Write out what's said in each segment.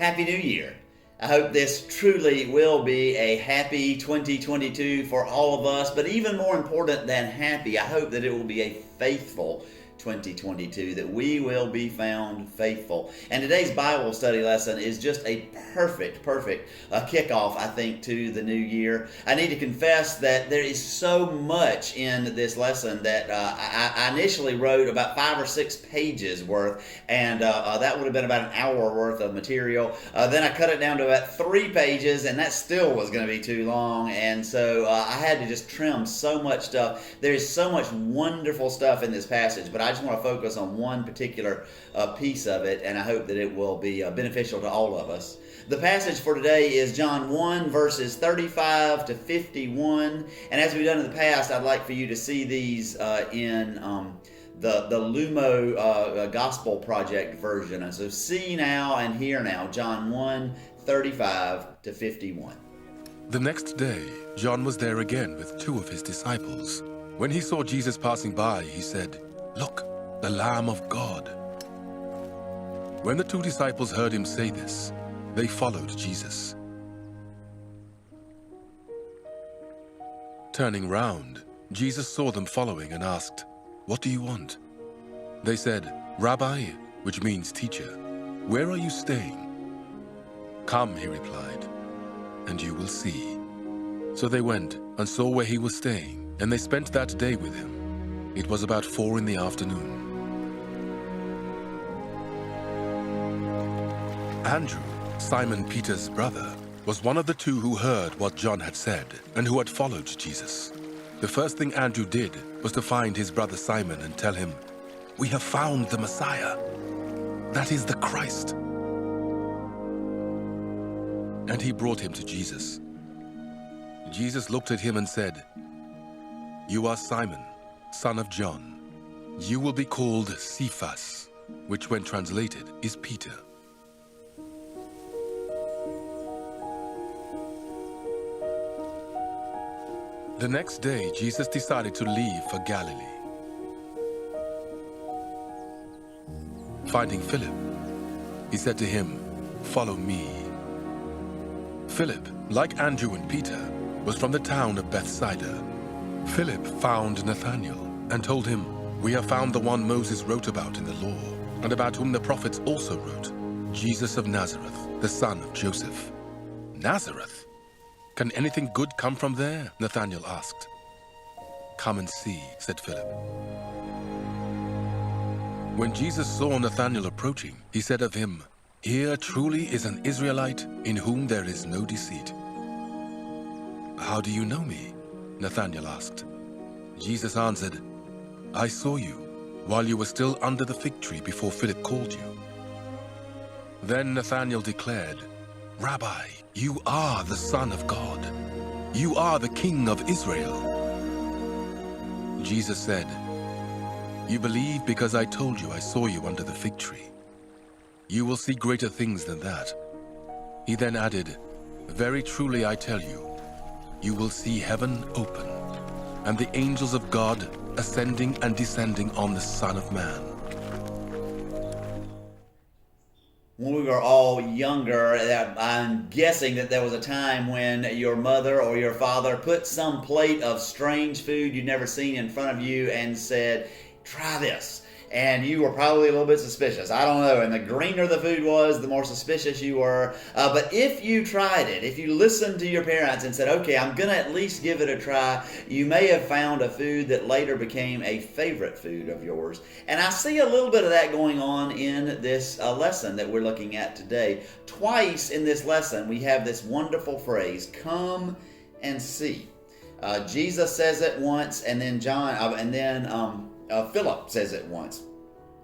Happy New Year. I hope this truly will be a happy 2022 for all of us, but even more important than happy, I hope that it will be a faithful 2022, that we will be found faithful. And today's Bible study lesson is just a perfect kickoff, I think, to the new year. I need to confess that there is so much in this lesson that I initially wrote about 5 or 6 pages worth, and that would have been about an hour worth of material. Then I cut it down to about 3 pages, and that still was going to be too long, and so I had to just trim so much stuff. There is so much wonderful stuff in this passage, but I just want to focus on one particular piece of it, and I hope that it will be beneficial to all of us. The passage for today is John 1, verses 35 to 51, and as we've done in the past, I'd like for you to see these in the Lumo Gospel Project version. And so see now and hear now, John 1, 35 to 51. The next day, John was there again with 2 of his disciples. When he saw Jesus passing by, he said, "Look, the Lamb of God." When the 2 disciples heard him say this, they followed Jesus. Turning round, Jesus saw them following and asked, "What do you want?" They said, "Rabbi," which means teacher, "where are you staying?" "Come," he replied, "and you will see." So they went and saw where he was staying, and they spent that day with him. It was about 4 in the afternoon. Andrew, Simon Peter's brother, was one of the 2 who heard what John had said and who had followed Jesus. The first thing Andrew did was to find his brother Simon and tell him, "We have found the Messiah, that is the Christ." And he brought him to Jesus. Jesus looked at him and said, "You are Simon, son of John. You will be called Cephas," which when translated is Peter. The next day, Jesus decided to leave for Galilee. Finding Philip, he said to him, "Follow me." Philip, like Andrew and Peter, was from the town of Bethsaida. Philip found Nathanael and told him, "We have found the one Moses wrote about in the law, and about whom the prophets also wrote, Jesus of Nazareth, the son of Joseph." "Nazareth? Can anything good come from there?" Nathanael asked. "Come and see," said Philip. When Jesus saw Nathanael approaching, he said of him, "Here truly is an Israelite in whom there is no deceit." "How do you know me?" Nathanael asked. Jesus answered, "I saw you while you were still under the fig tree before Philip called you." Then Nathanael declared, "Rabbi, you are the Son of God. You are the King of Israel." Jesus said, "You believe because I told you I saw you under the fig tree. You will see greater things than that." He then added, "Very truly I tell you, you will see heaven open, and the angels of God ascending and descending on the Son of Man." When we were all younger, I'm guessing that there was a time when your mother or your father put some plate of strange food you'd never seen in front of you and said, "Try this." And you were probably a little bit suspicious. I don't know. And the greener the food was, the more suspicious you were. But if you tried it, if you listened to your parents and said, "Okay, I'm going to at least give it a try," you may have found a food that later became a favorite food of yours. And I see a little bit of that going on in this lesson that we're looking at today. Twice in this lesson, we have this wonderful phrase, "Come and see." Jesus says it once, and then Philip says it once.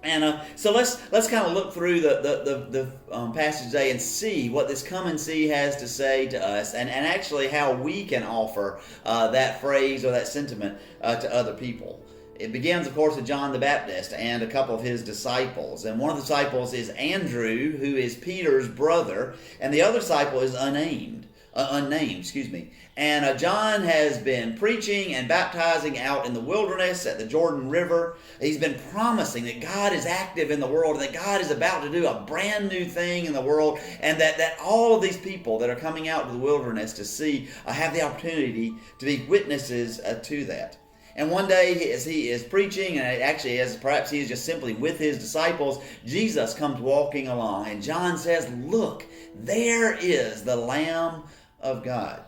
And so let's kind of look through the passage today and see what this "come and see" has to say to us, and actually how we can offer that phrase or that sentiment to other people. It begins, of course, with John the Baptist and a couple of his disciples. And one of the disciples is Andrew, who is Peter's brother, and the other disciple is unnamed. unnamed, excuse me. And John has been preaching and baptizing out in the wilderness at the Jordan River. He's been promising that God is active in the world and that God is about to do a brand new thing in the world, and that all of these people that are coming out to the wilderness to see have the opportunity to be witnesses to that. And one day, as he is preaching, and actually as perhaps he is just simply with his disciples, Jesus comes walking along, and John says, "Look, there is the Lamb of God."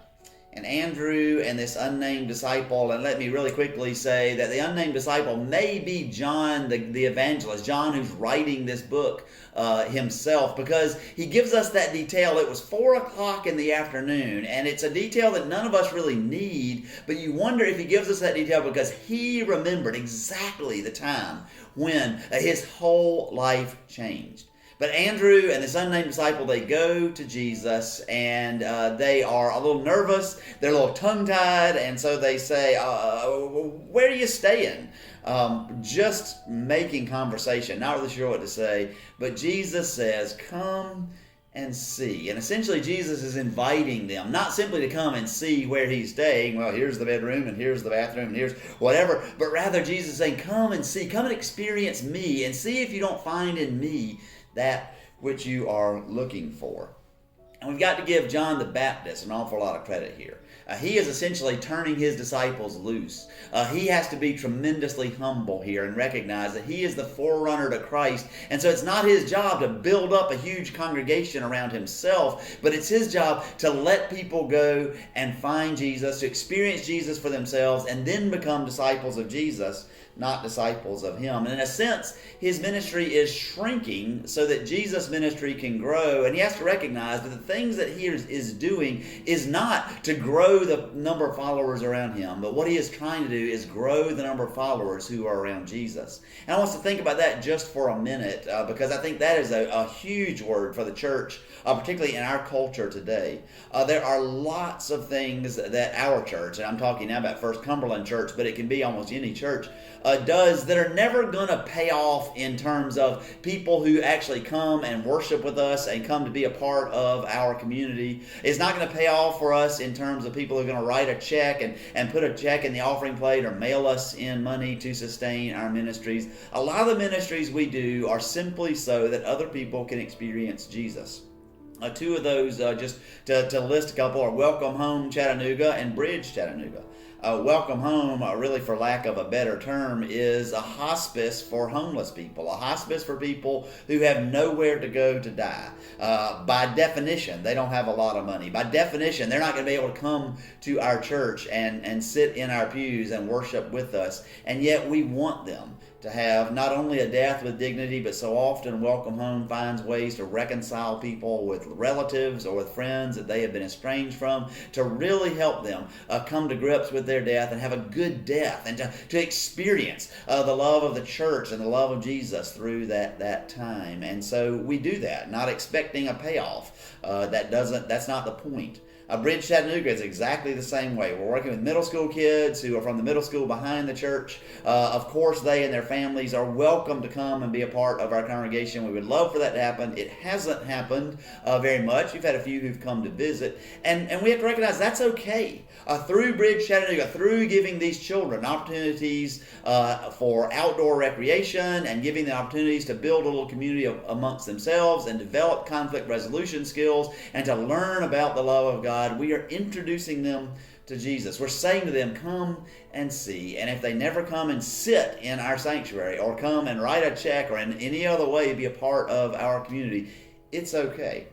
And Andrew and this unnamed disciple, and let me really quickly say that the unnamed disciple may be John the evangelist, John who's writing this book himself, because he gives us that detail. It was 4 o'clock in the afternoon, and it's a detail that none of us really need, but you wonder if he gives us that detail because he remembered exactly the time when his whole life changed. But Andrew and this unnamed disciple, they go to Jesus, and they are a little nervous. They're a little tongue-tied, and so they say, "Where are you staying?" Just making conversation, not really sure what to say. But Jesus says, "Come and see." And essentially Jesus is inviting them not simply to come and see where he's staying. Well, here's the bedroom and here's the bathroom and here's whatever. But rather Jesus is saying, "Come and see. Come and experience me and see if you don't find in me that which you are looking for." And we've got to give John the Baptist an awful lot of credit here. He is essentially turning his disciples loose. He has to be tremendously humble here and recognize that he is the forerunner to Christ. And so it's not his job to build up a huge congregation around himself, but it's his job to let people go and find Jesus, to experience Jesus for themselves, and then become disciples of Jesus, not disciples of him. And in a sense, his ministry is shrinking so that Jesus' ministry can grow. And he has to recognize that the things that he is doing is not to grow the number of followers around him, but what he is trying to do is grow the number of followers who are around Jesus. And I want us to think about that just for a minute, because I think that is a huge word for the church, particularly in our culture today. There are lots of things that our church, and I'm talking now about First Cumberland Church, but it can be almost any church, does that are never going to pay off in terms of people who actually come and worship with us and come to be a part of our community. It's not going to pay off for us in terms of people who are going to write a check and put a check in the offering plate or mail us in money to sustain our ministries. A lot of the ministries we do are simply so that other people can experience Jesus. Two of those, just to list a couple, are Welcome Home Chattanooga and Bridge Chattanooga. Welcome Home, really for lack of a better term, is a hospice for homeless people, a hospice for people who have nowhere to go to die. By definition, they don't have a lot of money. By definition, they're not going to be able to come to our church and sit in our pews and worship with us, and yet we want them to have not only a death with dignity, but so often Welcome Home finds ways to reconcile people with relatives or with friends that they have been estranged from, to really help them come to grips with their death and have a good death, and to experience the love of the church and the love of Jesus through that time. And so we do that, not expecting a payoff. That's not the point. Bridge Chattanooga is exactly the same way. We're working with middle school kids who are from the middle school behind the church. Of course, they and their families are welcome to come and be a part of our congregation. We would love for that to happen. It hasn't happened very much. We've had a few who've come to visit, and we have to recognize that's okay. Through Bridge Chattanooga, through giving these children opportunities for outdoor recreation and giving them opportunities to build a little community amongst themselves and develop conflict resolution skills and to learn about the love of God, we are introducing them to Jesus. We're saying to them, come and see. And if they never come and sit in our sanctuary or come and write a check or in any other way be a part of our community, it's okay.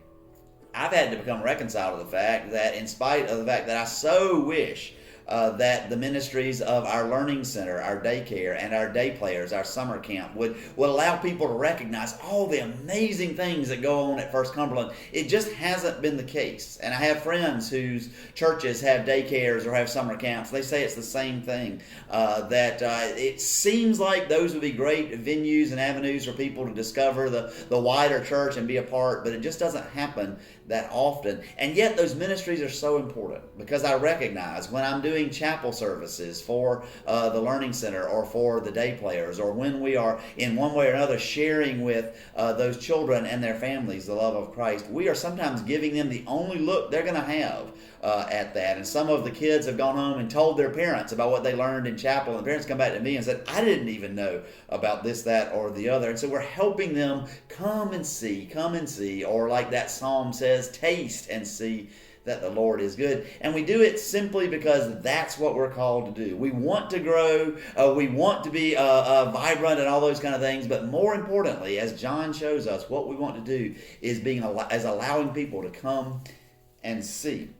I've had to become reconciled to the fact that, in spite of the fact that I so wish that the ministries of our learning center, our daycare, and our day players, our summer camp would allow people to recognize all the amazing things that go on at First Cumberland. It just hasn't been the case. And I have friends whose churches have daycares or have summer camps. They say it's the same thing, that it seems like those would be great venues and avenues for people to discover the wider church and be a part, but it just doesn't happen that often. And yet those ministries are so important, because I recognize when I'm doing doing chapel services for the Learning Center or for the day players, or when we are in one way or another sharing with those children and their families the love of Christ, we are sometimes giving them the only look they're going to have at that. And some of the kids have gone home and told their parents about what they learned in chapel, and the parents come back to me and said, I didn't even know about this, that, or the other. And so we're helping them come and see, or like that psalm says, taste and see that the Lord is good. And we do it simply because that's what we're called to do. We want to grow, we want to be vibrant and all those kind of things, but more importantly, as John shows us, what we want to do is allowing people to come and see.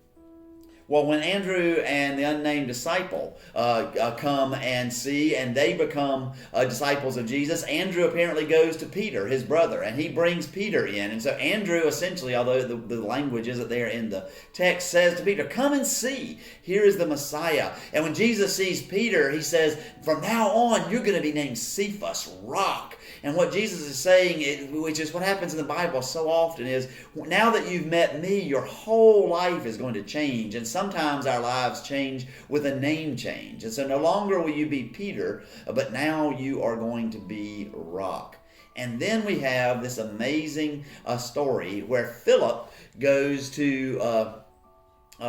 Well, when Andrew and the unnamed disciple come and see, and they become disciples of Jesus, Andrew apparently goes to Peter, his brother, and he brings Peter in. And so Andrew essentially, although the language isn't there in the text, says to Peter, come and see. Here is the Messiah. And when Jesus sees Peter, he says, from now on, you're going to be named Cephas, rock. And what Jesus is saying, which is what happens in the Bible so often, is now that you've met me, your whole life is going to change. And sometimes our lives change with a name change. And so no longer will you be Peter, but now you are going to be rock. And then we have this amazing story where Philip goes to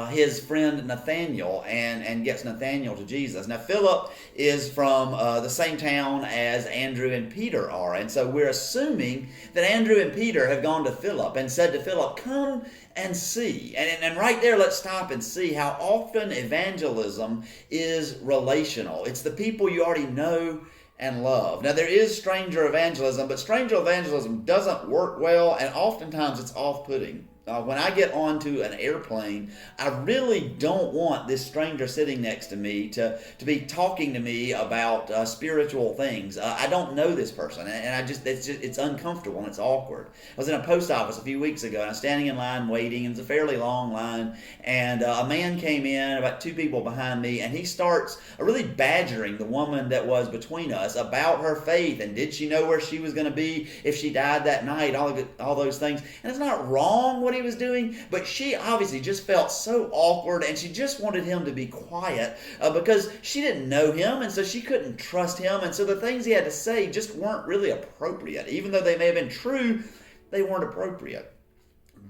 his friend Nathaniel and gets Nathaniel to Jesus. Now Philip is from the same town as Andrew and Peter are, and so we're assuming that Andrew and Peter have gone to Philip and said to Philip, come and see. And right there, let's stop and see how often evangelism is relational. It's the people you already know and love. Now there is stranger evangelism, but stranger evangelism doesn't work well, and oftentimes it's off-putting. When I get onto an airplane, I really don't want this stranger sitting next to me to be talking to me about spiritual things. I don't know this person, and it's uncomfortable and it's awkward. I was in a post office a few weeks ago, and I was standing in line waiting, and it's a fairly long line, and a man came in, about two people behind me, and he starts really badgering the woman that was between us about her faith, and did she know where she was going to be if she died that night, all those things. And it's not wrong what he was doing, but she obviously just felt so awkward, and she just wanted him to be quiet because she didn't know him, and so she couldn't trust him, and so the things he had to say just weren't really appropriate. Even though they may have been true, they weren't appropriate.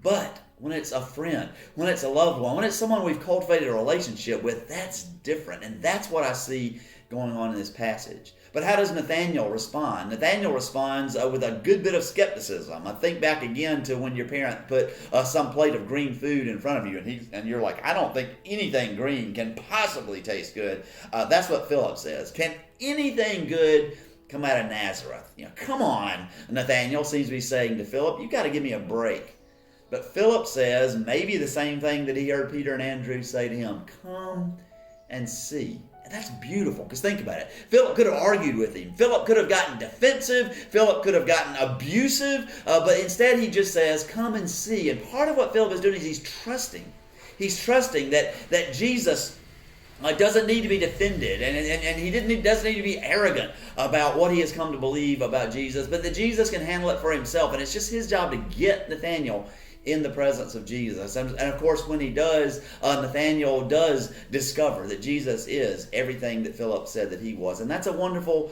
But when it's a friend, when it's a loved one, when it's someone we've cultivated a relationship with, that's different, and that's what I see going on in this passage. But how does Nathaniel respond? Nathaniel responds with a good bit of skepticism. I think back again to when your parent put some plate of green food in front of you, and you're like, I don't think anything green can possibly taste good. That's what Philip says. Can anything good come out of Nazareth? Come on, Nathaniel seems to be saying to Philip, you got to give me a break. But Philip says maybe the same thing that he heard Peter and Andrew say to him, come and see. And that's beautiful, because think about it. Philip could have argued with him. Philip could have gotten defensive. Philip could have gotten abusive. But instead he just says, come and see. And part of what Philip is doing is he's trusting. He's trusting that Jesus doesn't need to be defended, and he doesn't need to be arrogant about what he has come to believe about Jesus, but that Jesus can handle it for himself. And it's just his job to get Nathaniel in the presence of Jesus. And of course, when he does, Nathaniel does discover that Jesus is everything that Philip said that he was. And that's a wonderful,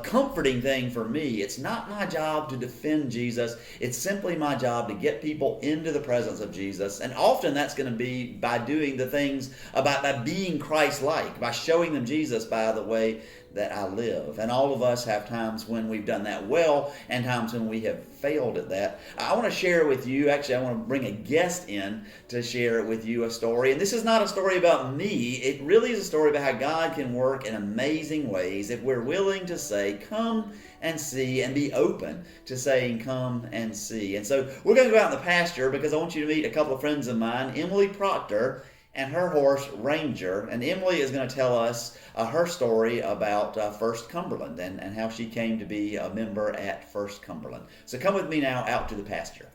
comforting thing for me. It's not my job to defend Jesus. It's simply my job to get people into the presence of Jesus. And often that's going to be by doing the things by being Christ-like, by showing them Jesus by the way that I live. And all of us have times when we've done that well and times when we have failed at that. I want to share with you, actually I want to bring a guest in to share with you a story. And this is not a story about me. It really is a story about how God can work in amazing ways if we're willing to say, come and see, and be open to saying, come and see. And so we're going to go out in the pasture because I want you to meet a couple of friends of mine, Emily Proctor and her horse Ranger. And Emily is going to tell us her story about First Cumberland and how she came to be a member at First Cumberland. So come with me now out to the pasture.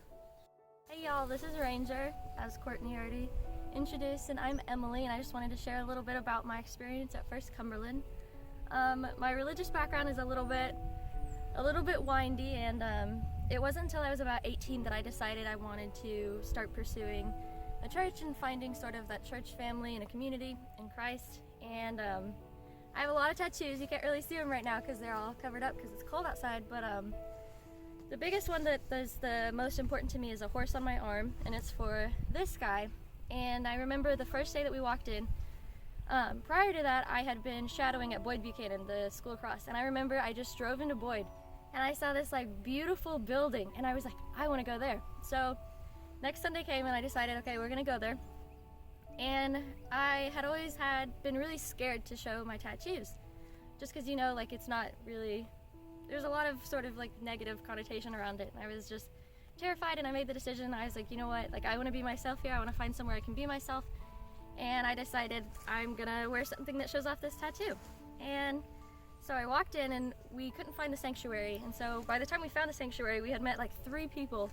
Hey y'all, this is Ranger, as Courtney already introduced, and I'm Emily, and I just wanted to share a little bit about my experience at First Cumberland. My religious background is a little bit windy, and it wasn't until I was about 18 that I decided I wanted to start pursuing the church and finding sort of that church family and a community in Christ. And I have a lot of tattoos. You can't really see them right now because they're all covered up because it's cold outside, but the biggest one that is the most important to me is a horse on my arm, and it's for this guy. And I remember the first day that we walked in, prior to that, I had been shadowing at Boyd Buchanan, the school across, and I remember I just drove into Boyd, and I saw this like beautiful building, and I was like, I want to go there. So next Sunday came, and I decided, okay, we're gonna go there. And I had always been really scared to show my tattoos, just because, you know, like it's not really, there's a lot of sort of like negative connotation around it, and I was just terrified. And I made the decision. I was like, you know what, like I want to be myself here. I want to find somewhere I can be myself. And I decided I'm gonna wear something that shows off this tattoo. And so I walked in, and we couldn't find the sanctuary. And so by the time we found the sanctuary, we had met like 3 people,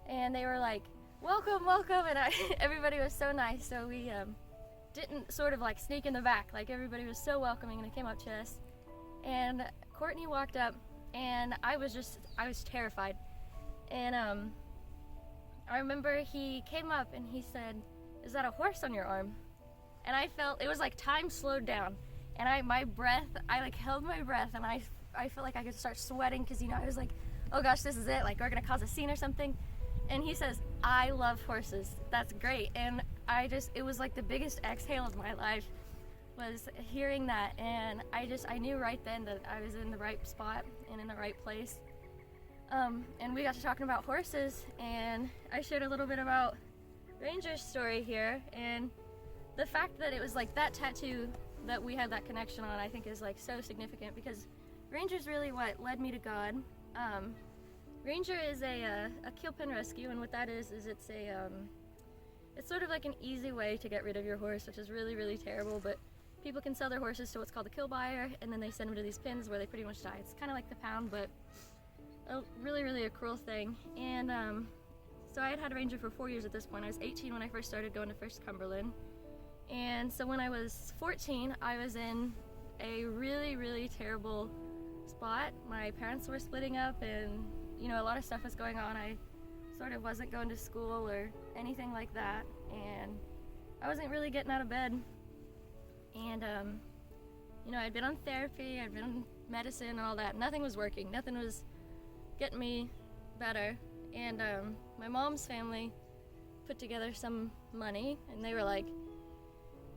and they were like, welcome, welcome. And everybody was so nice. So we didn't sort of like sneak in the back. Like everybody was so welcoming, and they came up to us. And Courtney walked up, and I was terrified. And I remember he came up and he said, is that a horse on your arm? And I felt, it was like time slowed down. And I like held my breath, and I felt like I could start sweating because, you know, I was like, oh gosh, this is it. Like we're gonna cause a scene or something. And he says, I love horses. That's great. And it was like the biggest exhale of my life was hearing that. And I knew right then that I was in the right spot and in the right place. And we got to talking about horses, and I shared a little bit about Ranger's story here, and the fact that it was like that tattoo that we had that connection on, I think is like so significant, because Ranger's really what led me to God. Ranger is a kill pen rescue, and what that is it's sort of like an easy way to get rid of your horse, which is really, really terrible, but people can sell their horses to what's called a kill buyer, and then they send them to these pens where they pretty much die. It's kind of like the pound, but really, really a cruel thing. And so I had Ranger for 4 years at this point. I was 18 when I first started going to First Cumberland. And so when I was 14, I was in a really, really terrible spot. My parents were splitting up, and, you know, a lot of stuff was going on. I sort of wasn't going to school or anything like that, and I wasn't really getting out of bed. And, you know, I'd been on therapy, I'd been on medicine and all that. Nothing was working. Nothing was getting me better. And my mom's family put together some money, and they were like,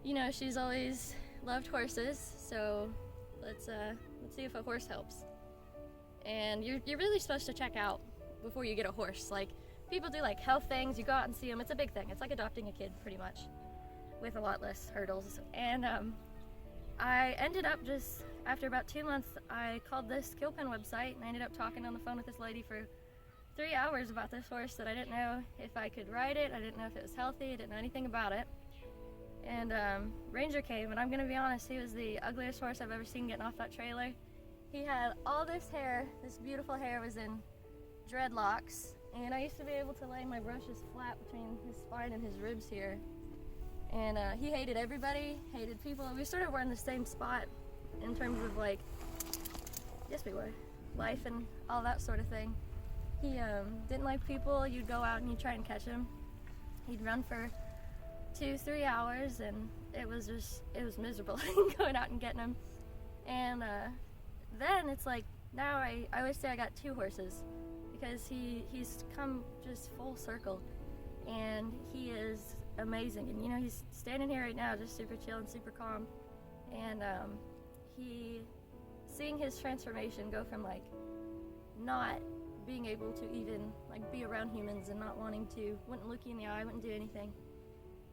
you know, she's always loved horses, so let's see if a horse helps. And you're really supposed to check out before you get a horse. Like, people do like health things, you go out and see them. It's a big thing. It's like adopting a kid pretty much, with a lot less hurdles. And I ended up just, after about 2 months, I called this kill pen website, and I ended up talking on the phone with this lady for 3 hours about this horse that I didn't know if I could ride it. I didn't know if it was healthy. I didn't know anything about it. And Ranger came, and I'm gonna be honest, he was the ugliest horse I've ever seen getting off that trailer. He had all this hair, this beautiful hair was in dreadlocks, and I used to be able to lay my brushes flat between his spine and his ribs here. And he hated everybody, hated people. We sort of were in the same spot in terms of like, yes we were, life and all that sort of thing. He didn't like people. You'd go out and you'd try and catch him. He'd run for 2-3 hours, and it was miserable going out and getting him. And then it's like, now I always say I got 2 horses, because he's come just full circle, and he is amazing. And you know, he's standing here right now just super chill and super calm, and seeing his transformation go from like not being able to even like be around humans and not wanting to, wouldn't look you in the eye, wouldn't do anything,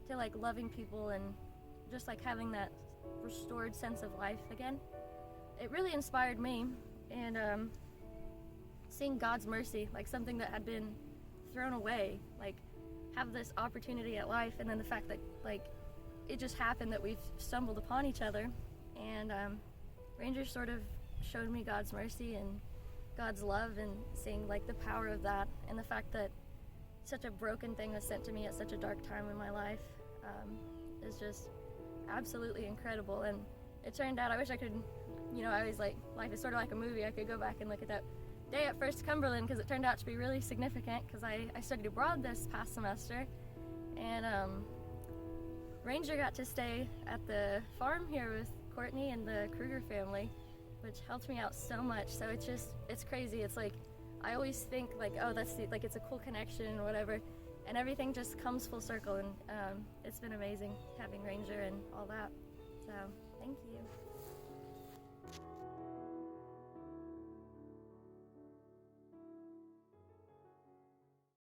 to like loving people and just like having that restored sense of life again. It really inspired me. And seeing God's mercy, like something that had been thrown away, like have this opportunity at life, and then the fact that like it just happened that we've stumbled upon each other. And Ranger sort of showed me God's mercy and God's love, and seeing like the power of that, and the fact that such a broken thing was sent to me at such a dark time in my life is just absolutely incredible. And it turned out, I wish I could, you know, I always like, life is sort of like a movie. I could go back and look at that day at First Cumberland, because it turned out to be really significant, because I studied abroad this past semester, And Ranger got to stay at the farm here with Courtney and the Kruger family, which helped me out so much. So it's crazy. It's like, I always think like, oh, like it's a cool connection or whatever, and everything just comes full circle, and it's been amazing having Ranger and all that. So thank you.